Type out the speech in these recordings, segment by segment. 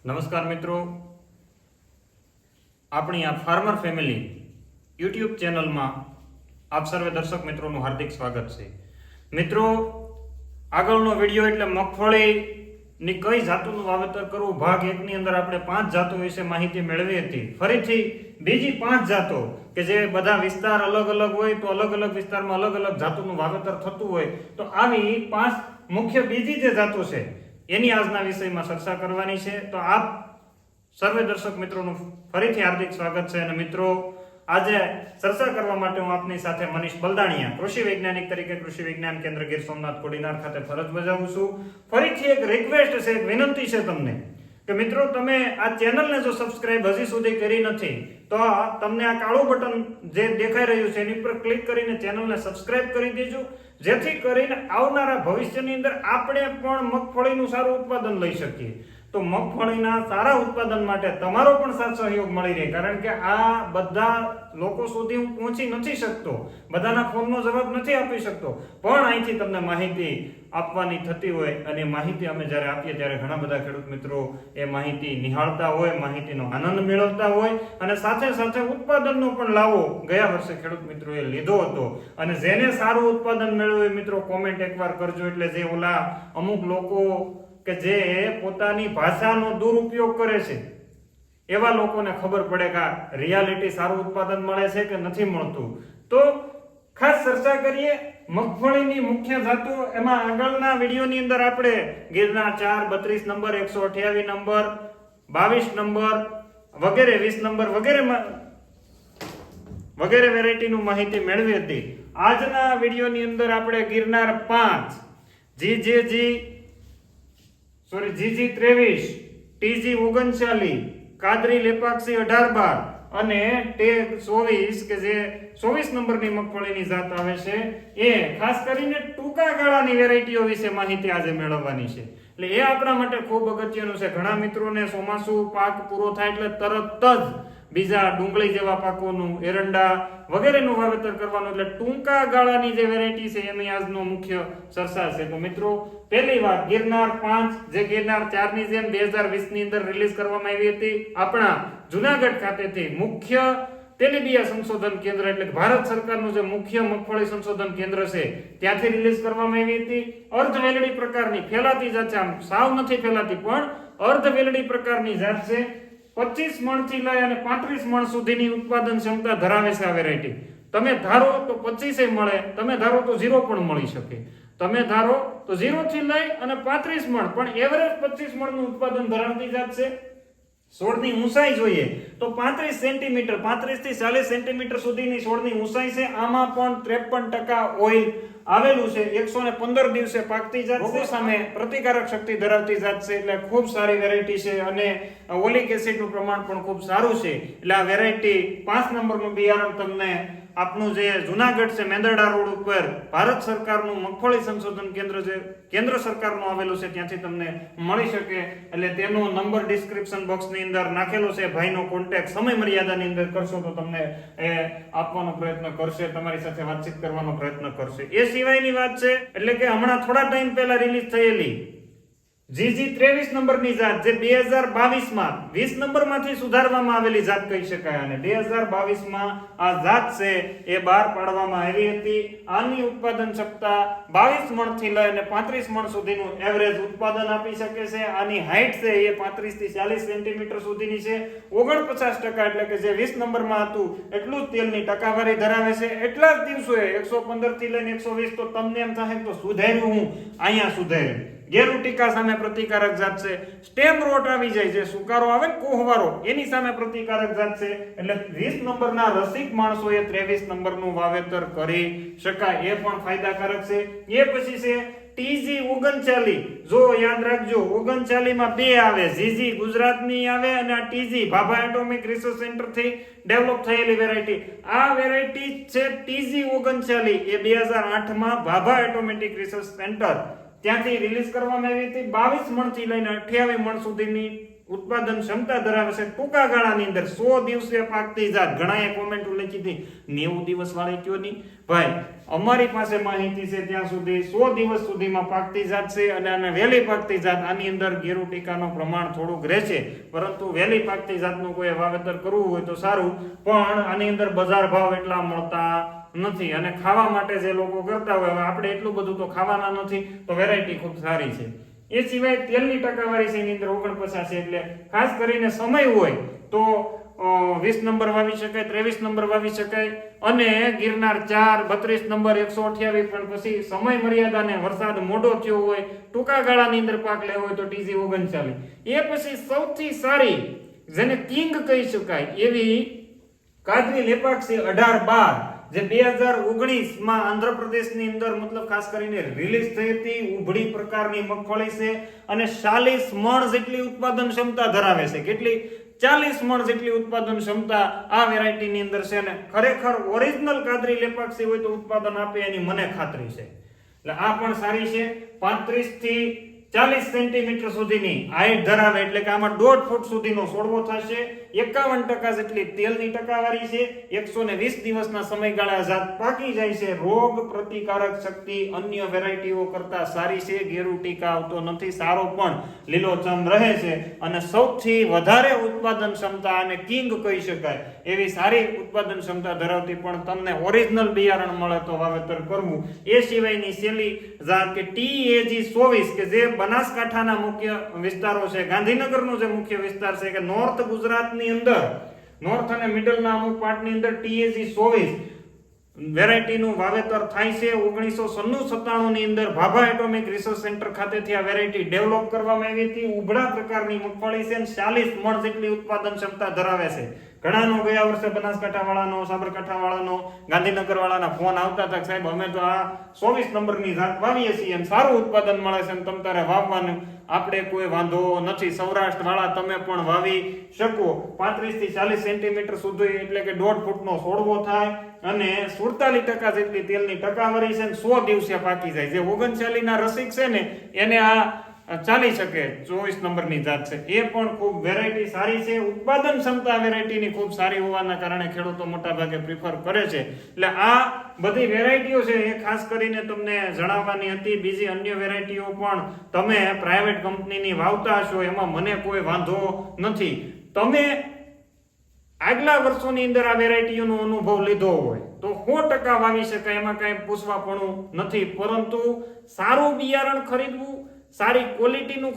નમસ્કાર મિત્રો, આપણી આ ફાર્મર ફેમિલી યુટ્યુબ ચેનલમાં આપ સર્વે દર્શક મિત્રોનું હાર્દિક સ્વાગત છે. મિત્રો, આગળનો વિડીયો એટલે મગફળીની કઈ જાતોનું વાવેતર કરવું ભાગ 1 ની અંદર આપણે 5 જાતો વિશે માહિતી મેળવી હતી. ફરીથી બીજી 5 જાતો કે જે બધા વિસ્તાર અલગ અલગ હોય તો અલગ અલગ વિસ્તારમાં અલગ અલગ જાતોનું વાવેતર થતું હોય તો આવી 5 મુખ્ય બીજી જે જાતો છે એની આજના વિષયમાં ચર્ચા કરવાની છે. તો આપ સર્વે દર્શક મિત્રોનું ફરીથી હાર્દિક સ્વાગત છે. અને મિત્રો, આજે ચર્ચા કરવા માટે હું આપની સાથે મનીષ બલદાણીયા, કૃષિ વૈજ્ઞાનિક તરીકે કૃષિ વિજ્ઞાન કેન્દ્ર ગીર સોમનાથ કોડીનાર ખાતે ફરજ બજાવું છું. ફરીથી એક રિક્વેસ્ટ છે, એક વિનંતી છે તમને કે મિત્રો, તમે આ ચેનલને જો સબસ્ક્રાઇબ હજી સુધી કરી નથી તો તમને આ કાળું બટન જે દેખાઈ રહ્યું છે એની પર ક્લિક કરીને ચેનલને સબસ્ક્રાઇબ કરી દેજો, જેથી કરીને આવનારા ભવિષ્યની અંદર આપણે પણ મગફળીનું સારું ઉત્પાદન લઈ શકીએ. તો મગફળીના સારા ઉત્પાદન માટે તમારો પણ સાથ સહયોગ મળી રહે, કારણ કે આ બધા લોકો સુધી હું પહોંચી નથી શકતો, બધાના ફોનનો જવાબ નથી આપી શકતો, પણ અહીંથી તમને માહિતી આપવાની થતી હોય અને માહિતી અમે જ્યારે આપીએ ત્યારે ઘણા બધા ખેડૂત મિત્રો એ માહિતી નિહાળતા હોય, માહિતીનો આનંદ મેળવતા હોય અને સાથે સાથે ઉત્પાદનનો પણ લાવો ગયા વર્ષે ખેડૂત મિત્રોએ લીધો હતો. અને જેને સારું ઉત્પાદન મેળવ્યું એ મિત્રો કોમેન્ટ એકવાર કરજો, એટલે જે ઓલા અમુક લોકો કે જે પોતાની ભાષાનો દુરુપયોગ કરે છે એવા લોકોને ખબર પડે કે રિયાલિટી સારું ઉત્પાદન મળે છે કે નથી મળતું. તો ખાસ ચર્ચા કરીએ મગફળીની મુખ્ય જાતો. એમાં આગળના વિડીયોની અંદર આપણે ગીરના 4, 32 નંબર, 128 નંબર, 22 નંબર વગેરે, 20 નંબર વગેરે વેરાયટીનું માહિતી મેળવી હતી. આજના વિડીયોની અંદર આપણે ગિરનાર 5, GG23, TG39, કાદરી લેપાક્ષી 18-12 અને ટેગ 24 કે જે 24 નંબરની મગફળીની જાત આવે છે એ ખાસ કરીને ટૂંકા ગાળાની વેરાયટીઓ વિશે માહિતી આજે મેળવવાની છે. એટલે એ આપણા માટે ખૂબ અગત્યનું છે. ઘણા મિત્રોને ચોમાસું પાક પૂરો થાય એટલે તરત જ બીજા ડુંગળી જેવા પાકોનું, એરંડા વગેરેનું વાવેતર કરવાનું, એટલે ટૂંકા ગાળાની જે વેરાયટી છે એની આજનો મુખ્ય ચર્ચા છે. તો મિત્રો, પહેલી વાત ગિરનાર 5 જે ગિરનાર 4 ની જેમ 2020 ની અંદર રિલીઝ કરવામાં આવી હતી આપણા જુનાગઢ ખાતેથી. મુખ્ય તેલીબિયા સંશોધન કેન્દ્ર એટલે ભારત સરકારનું જે મુખ્ય મગફળી સંશોધન કેન્દ્ર છે ત્યાંથી રિલીઝ કરવામાં આવી હતી. અર્ધ વેલડી પ્રકારની ફેલાતી જાત છે, આમ સાવ નથી ફેલાતી પણ અર્ધ વેલડી પ્રકારની જાત છે. 25 મણથી લઈ અને 35 મણ સુધીની ઉત્પાદન ક્ષમતા ધરાવે છે આ વેરાયટી. તમે ધારો તો 25 મળે, તમે ધારો તો 0 પણ મળી શકે. તમે ધારો તો 0 થી લઈ અને 35 મણ, પણ એવરેજ 25 મણનું ઉત્પાદન ધરાવતી જાત છે. છોડની ઊંચાઈ જોઈએ તો 35 સેન્ટીમીટર, 35 થી 40 સેન્ટીમીટર સુધીની છોડની ઊંચાઈ છે. આમાં પણ 53% ઓઇલ આવેલું છે. 115 દિવસે પાકતી જાત છે. સામે પ્રતિકારક શક્તિ ધરાવતી જાત છે, એટલે ખૂબ સારી વેરાયટી છે અને ઓલિક એસિડનું પ્રમાણ પણ ખૂબ સારું છે. એટલે આ વેરાયટી 5 નંબરનું બિયારણ તમને આપનું જે જુનાગઢ છે મેંદરડા રોડ ઉપર ભારત સરકારનું મગફળી સંશોધન કેન્દ્ર જે કેન્દ્ર સરકારનું આવેલું છે ત્યાંથી તમને મળી શકે. એટલે તેનો નંબર ડિસ્ક્રિપ્શન બોક્સની અંદર નાખેલો છે. ભાઈનો કોન્ટેક્ટ સમય મર્યાદાની અંદર કરશો તો તમને એ આપવાનો પ્રયત્ન કરશે, તમારી સાથે વાતચીત કરવાનો પ્રયત્ન કરશે. એ સિવાયની વાત છે એટલે કે હમણાં થોડા ટાઈમ પહેલા રિલીઝ થયેલી GG23 નંબરની જાત જે 2022માં 20 નંબરમાંથી સુધારવામાં આવેલી જાત કહી શકાય, અને 2022માં આ જાત છે એ બહાર પાડવામાં આવી હતી. આની ઉત્પાદન ક્ષમતા 22 મણથી લઈને 35 મણ સુધીનું એવરેજ ઉત્પાદન આપી શકે છે. આની હાઈટ છે એ 35 થી 40 સેન્ટીમીટર સુધીની છે. 49% એટલે કે જે 20 નંબરમાં હતું એટલું જ તેલની ટકાવારી ધરાવે છે. એટલા જ દિવસોએ 115 થી લઈને 120, તો તમને એમ થાય તો સુધાર્યું હું અહીંયા સુધાર્યું. ગેરુટિકા સામે પ્રતિકારક જાત છે. સ્ટેમ રોટ આવી જાય છે, સુકારો આવે ને કોહવારો, એની સામે પ્રતિકારક જાત છે. એટલે 20 નંબરના રસિક માણસોએ 23 નંબરનું વાવેતર કરી શકાય, એ પણ ફાયદાકારક છે. એ પછી છે TG39. જો યાદ રાખજો, 39 માં 2 આવે, GG ગુજરાતની આવે અને આ TG Bhabha atomic research centre થી ડેવલપ થયેલી વેરાયટી. આ વેરાયટી છે TG39, એ 2008 માં ભાભા એટોમિક રિસર્ચ સેન્ટર ત્યાંથી રિલીઝ કરવામાં આવી હતી. 22 મણથી લઈને 28 મણ સુધીની ઉત્પાદન ક્ષમતા ધરાવે છે. ટૂંકા ગાળાની અંદર 100 દિવસે પાકતી જાત. ઘણાએ કોમેન્ટ લખી હતી 90 દિવસ વાળી કયો નહીં ભાઈ, અમારી પાસે માહિતી છે ત્યાં સુધી 100 દિવસ સુધીમાં પાકતી જાત છે અને આને વહેલી પાકતી જાત. આની અંદર ગેરુ ટીકાનું પ્રમાણ થોડુંક રહેશે, પરંતુ વહેલી પાકતી જાતનું કોઈ વાવેતર કરવું હોય તો સારું, પણ આની અંદર બજાર ભાવ એટલા મળતા નથી અને ખાવા માટે જે લોકો કરતા હોય, હવે આપણે એટલું બધું તો ખાવાના નથી, તો વેરાયટી ખૂબ સારી છે. એ સિવાય તેલની ટકાવારી છે એની અંદર 49 છે, એટલે ખાસ કરીને સમય હોય તો 20 નંબર વાવી શકાય, 23 નંબર વાવી શકાય અને ગિરનાર 4 32 નંબર 128. પણ પછી સમય મર્યાદાને વરસાદ મોડો થયો હોય, ટૂંકા ગાળાની અંદર પાક લેવો હોય તો TG 39. એ પછી સૌથી સારી જેને કિંગ કહી શકાય એવી કાદરી લેપાક્ષી 18-12 જે 2019 માં આંધ્રપ્રદેશની અંદર મતલબ ખાસ કરીને રિલીઝ થઈ હતી. ઉભળી પ્રકારની મગફળી છે અને 40 મણ જેટલી ઉત્પાદન ક્ષમતા ધરાવે છે. કેટલી? 40 મણ જેટલી ઉત્પાદન ક્ષમતા આ વેરાયટીની અંદર છે અને ખરેખર ઓરિજિનલ કાદરી લેપાક્ષી હોય તો ઉત્પાદન આપે એની મને ખાતરી છે. એટલે આ પણ સારી છે. 35 થી 40 સેન્ટીમીટર સુધીની હાઈટ ધરાવે, એટલે કે આમાં 1.5 ફૂટ સુધીનો છોડવો થશે. 51% જેટલી તેલની ટકાવારી છે. 120 દિવસના સમયગાળા જાત પાકી જાય છે. રોગ પ્રતિકારક શક્તિ અન્ય વેરાયટીઓ કરતા સારી છે. ગેરુ ટીકા આવતો નથી, સારો પણ લીલોછમ રહે છે અને સૌથી વધારે ઉત્પાદન ક્ષમતા અને કિંગ કહી શકાય એવી સારી ઉત્પાદન ક્ષમતા ધરાવતી પણ તમને ઓરિજિનલ બિયારણ મળે તો વાવેતર કરવું. એ સિવાયની સેલી જાત કે TAG 24 કે જે બનાસકાંઠાના મુખ્ય વિસ્તારો છે, ગાંધીનગરનો જે મુખ્ય વિસ્તાર છે કે નોર્થ ગુજરાતની અંદર, નોર્થ અને મિડલના અમુક પાર્ટની અંદર TAG 24 વેરાયટીનું વાવેતર થાય છે. 1997 ની અંદર ભાભા એટોમિક રિસર્ચ સેન્ટર ખાતેથી આ વેરાયટી ડેવલપ કરવામાં આવી હતી. ઉભળા પ્રકારની મગફળી છે અને 40 મણ જેટલી ઉત્પાદન ક્ષમતા ધરાવે છે. ઘણાનો ગયા વર્ષે બનાસકાંઠા વાળાનો, સાબરકાંઠા વાળાનો, ગાંધીનગર વાળાના ફોન આવતા હતા, સાહેબ અમે તો આ 24 નંબરની જાત વાવીએ છીએ અને સારું ઉત્પાદન મળે છે અને તમ તારે વાવવાનું, આપણે કોઈ વાંધો નથી. સૌરાષ્ટ્ર વાળા તમે પણ વાવી શકો. 35 થી 40 સેન્ટીમીટર સુધી, એટલે કે 1.5 ફૂટનો છોડવો થાય અને 47% જેટલી તેલની ટકાવારી છે અને 100 દિવસે પાકી જાય. જે 39 ના રસિક છે ને એને આ ચાલી શકે. 24 નંબરની જાત છે, એ પણ ખૂબ વેરાયટી સારી છે. ઉત્પાદન ક્ષમતા વેરાયટીની ખૂબ સારી હોવાના કારણે ખેડૂતો મોટા ભાગે પ્રિફર કરે છે. એટલે આ બધી વેરાયટીઓ છે એ ખાસ કરીને તમને જણાવવાની હતી. બીજી અન્ય વેરાયટીઓ પણ તમે પ્રાઇવેટ કંપનીની વાવતા હશો, એમાં મને કોઈ વાંધો નથી. તમે આગલા વર્ષોની અંદર આ વેરાયટીઓનો અનુભવ લીધો હોય તો 100% વાવી શકાય, એમાં કઈ પૂછવાપણું નથી. પરંતુ સારું બિયારણ ખરીદવું, સારી ક્વોલિટીનું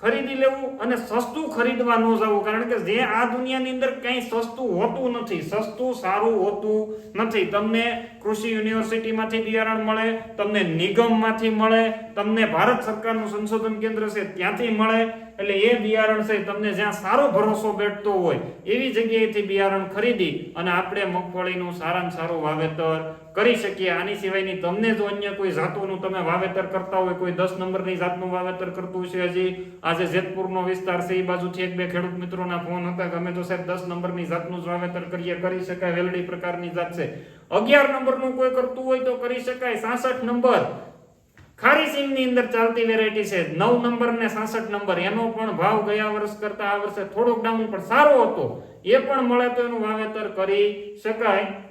ખરીદી લેવું અને સસ્તું ખરીદવા ન જવું, કારણ કે જે આ દુનિયાની અંદર કંઈ સસ્તું હોતું નથી, સસ્તું સારું હોતું નથી. તમને કૃષિ યુનિવર્સિટીમાંથી બિયારણ મળે, તમને નિગમમાંથી મળે, તમને ભારત સરકારનું સંશોધન કેન્દ્ર છે ત્યાંથી મળે. એટલે એ બિયારણ છે તમને જ્યાં સારો ભરોસો બેઠતો હોય એવી જગ્યાએથી બિયારણ ખરીદી અને આપણે મગફળીનું સારામાં સારું વાવેતર કરી શકીએ. આની સિવાયની તમને જો અન્ય કોઈ જાતોનું તમે વાવેતર કરતા હોય, કોઈ 10 નંબરની જાતનું વાવેતર કરતું છે, હજી આજે જેતપુરનો વિસ્તાર છે એ બાજુથી 1-2 ખેડૂત મિત્રોના ફોન હતા કે અમે તો સાહેબ 10 નંબરની જાતનું જ વાવેતર કરી શકાય, વેલડી પ્રકારની જાત છે. 11 નંબરનું કોઈ કરતું હોય તો કરી શકાય. 66 નંબર ખારી સિંગની અંદર ચાલતી વેરાયટી છે. 9 નંબર ને 66 નંબર, એનો પણ ભાવ ગયા વર્ષ કરતા આ વર્ષે થોડોક ડાઉન પણ સારો હતો. એ પણ મળે તો એનું વાવેતર કરી શકાય.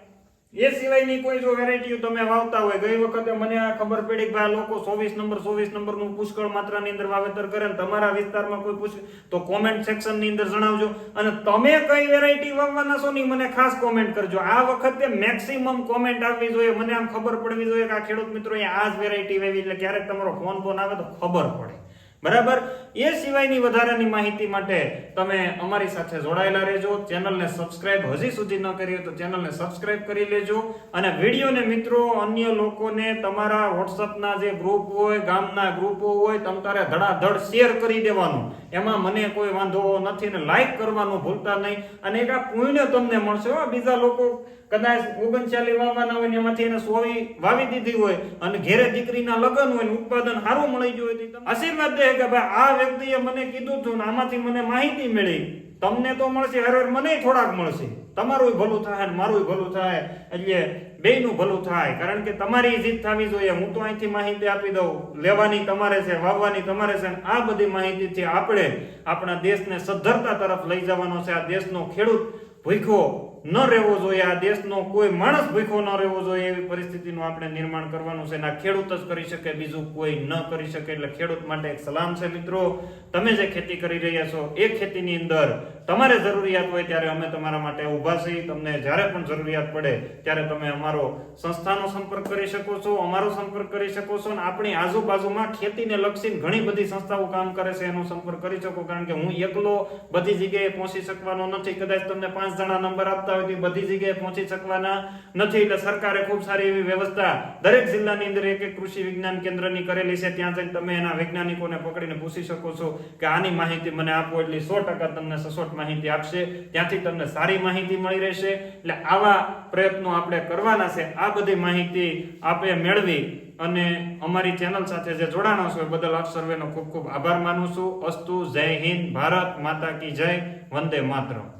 એ સિવાયની કોઈ જો વેરાયટીઓ તમે વાવતા હોય, ગઈ વખતે મને આ ખબર પડી કે ભાઈ લોકો 24 નંબરનું પુષ્કળ માત્રાની અંદર વાવેતર કરે ને તમારા વિસ્તારમાં કોઈ પૂછે તો કોમેન્ટ સેક્શનની અંદર જણાવજો. અને તમે કઈ વેરાયટી વાવવાના છો ને મને ખાસ કોમેન્ટ કરજો. આ વખતે મેક્સિમમ કોમેન્ટ આવવી જોઈએ, મને આમ ખબર પડવી જોઈએ કે આ ખેડૂત મિત્રોએ આ જ વેરાયટી વાવી, એટલે ક્યારેક તમારો ફોન આવે તો ખબર પડે. બરાબર. એ સિવાયની વધારાની માહિતી માટે તમે અમારી સાથે જોડાયેલા રહેજો. ચેનલને સબસ્ક્રાઇબ હજી સુધી ન કરી હોય તો ચેનલને સબસ્ક્રાઇબ કરી લેજો અને વિડીયોને મિત્રો અન્ય લોકોને તમારા વોટ્સઅપના જે ગ્રુપ હોય, ગામના ગ્રુપો હોય, તમારે ધડાધડ શેર કરી દેવાનું. એમાં મને કોઈ વાંધો નથી ને લાઈક કરવાનું ભૂલતા નહીં. અને એક આ પુણ્ય તમને મળશે. બીજા લોકો કદાચ 39 વાવવાના હોય ને એમાંથી એને 100 વાવી દીધી હોય અને ઘેરે દીકરીના લગ્ન હોય ને ઉત્પાદન સારું મળી ગયું હોય તો આશીર્વાદ દે કે ભાઈ આ વ્યક્તિએ મને કીધું હતું ને આમાંથી મને માહિતી મળી તમને તો મળશે, હર મને થોડાક મળશે, તમારું ભલું થાય ને મારું ભલું થાય, એટલે બેયનું ભલું થાય. કારણ કે તમારી જીત થવી જોઈએ. હું તો અહીંથી માહિતી આપી દઉં, લેવાની તમારે છે, વાવવાની તમારે છે. આ બધી માહિતીથી આપણે આપણા દેશને સદ્ધરતા તરફ લઈ જવાનો છે. આ દેશનો ખેડૂત ભૂખ્યો ન રહેવો જોઈએ, આ દેશનો કોઈ માણસ ભૂખ્યો ન રહેવો જોઈએ, એવી પરિસ્થિતિનું આપણે નિર્માણ કરવાનું છે. આ ખેડૂત જ કરી શકે, બીજું કોઈ ન કરી શકે. એટલે ખેડૂત માટે એક સલામ છે મિત્રો. તમે જે ખેતી કરી રહ્યા છો એ ખેતીની અંદર તમારે જરૂરિયાત હોય ત્યારે અમે તમારા માટે ઊભા છીએ. તમને જ્યારે પણ જરૂરિયાત પડે ત્યારે તમે અમારો સંસ્થાનો સંપર્ક કરી શકો છો, અમારો સંપર્ક કરી શકો છો. અને આપણી આજુબાજુમાં ખેતીને લક્ષી ઘણી બધી સંસ્થાઓ કામ કરે છે, એનો સંપર્ક કરી શકો. કારણ કે હું એકલો બધી જગ્યાએ પહોંચી શકવાનો નથી. કદાચ તમને 5 જણા નંબર આપતા હોય તો બધી જગ્યાએ પહોંચી શકવાના નથી. એટલે સરકારે ખૂબ સારી એવી વ્યવસ્થા દરેક જિલ્લાની અંદર એક કૃષિ વિજ્ઞાન કેન્દ્રની કરેલી છે. ત્યાં જઈને તમે એના વૈજ્ઞાનિકોને પકડીને પૂછી શકો છો કે આની માહિતી મને આપો, એટલે 100% તમને સચોટ માહિતી આપશે. ત્યાંથી તમને સારી માહિતી મળી રહેશે. એટલે આવા પ્રયત્નો આપણે કરવાના છે. આ બધી માહિતી આપણે મેળવી અને અમારી ચેનલ સાથે જે જોડાણો છો એ બદલ આપ સર્વેનો ખૂબ ખૂબ આભાર માનું છું. અસ્તુ. જય હિન્દ. ભારત માતા કી જય. વંદે માતરમ.